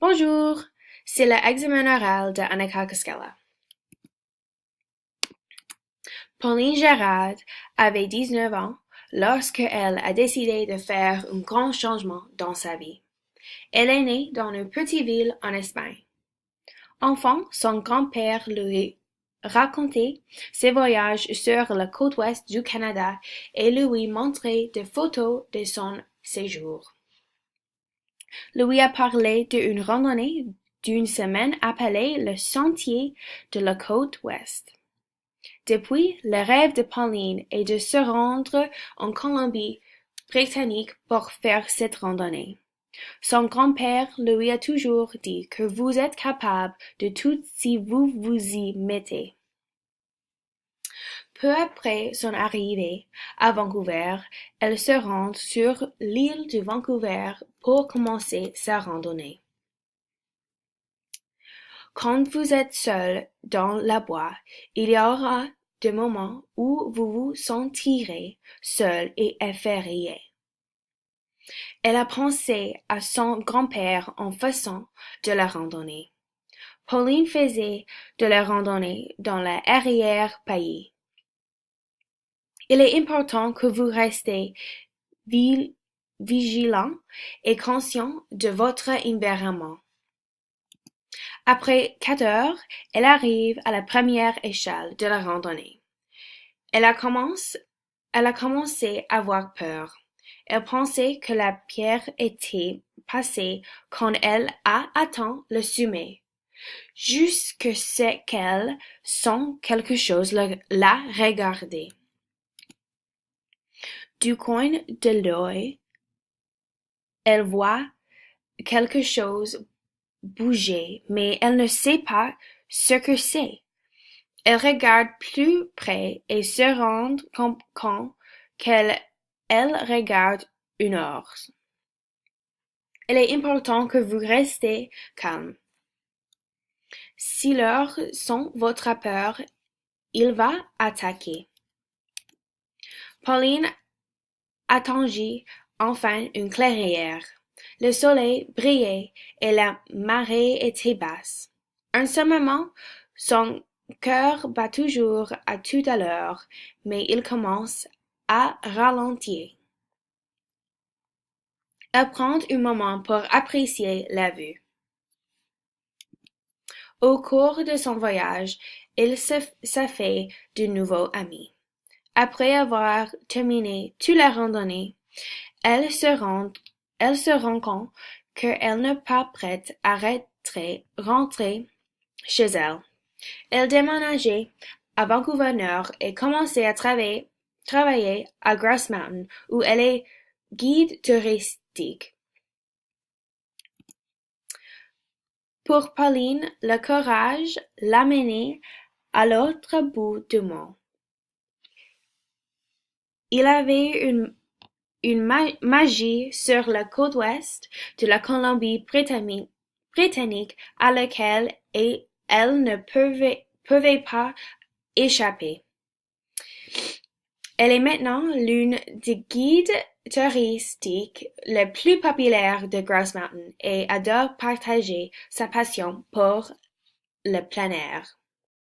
Bonjour, c'est l'examen oral de Annika Koskela. Pauline Gérard avait 19 ans lorsque elle a décidé de faire un grand changement dans sa vie. Elle est née dans une petite ville en Espagne. Enfant, son grand-père lui racontait ses voyages sur la côte ouest du Canada et lui montrait des photos de son séjour. Lui a parlé d'une randonnée d'une semaine appelée le Sentier de la côte ouest. Depuis, le rêve de Pauline est de se rendre en Colombie-Britannique pour faire cette randonnée. Son grand-père lui a toujours dit que vous êtes capable de tout si vous vous y mettez. Peu après son arrivée à Vancouver, elle se rend sur l'île de Vancouver pour commencer sa randonnée. Quand vous êtes seul dans la bois, il y aura des moments où vous vous sentirez seul et effrayé. Elle a pensé à son grand-père en faisant de la randonnée. Pauline faisait de la randonnée dans l'arrière-pays. Il est important que vous restez vigilant et conscient de votre environnement. Après 4 heures, elle arrive à la première échelle de la randonnée. Elle a commencé à avoir peur. Elle pensait que la pierre était passée quand elle a atteint le sommet. Jusque ce qu'elle sent quelque chose la regarder. Du coin de l'œil, elle voit quelque chose bouger, mais elle ne sait pas ce que c'est. Elle regarde plus près et se rend compte qu'elle regarde une ours. Il est important que vous restez calme. Si l'ours sent votre peur, il va attaquer. Pauline attendit enfin une clairière. Le soleil brillait et la marée était basse. En ce moment, son cœur bat toujours à toute à l'heure, mais il commence à ralentir. Elle prend un moment pour apprécier la vue. Au cours de son voyage, elle se fait de nouveaux amis. Après avoir terminé toute la randonnée, elle se rend compte qu'elle n'est pas prête à rentrer chez elle. Elle déménageait à Vancouver Nord et commençait à travailler à Grass Mountain, où elle est guide touristique. Pour Pauline, le courage l'a menée à l'autre bout du monde. Il avait une magie sur la côte ouest de la Colombie-Britannique à laquelle elle ne pouvait pas échapper. Elle est maintenant l'une des guides touristiques les plus populaires de Grass Mountain et adore partager sa passion pour le plein air.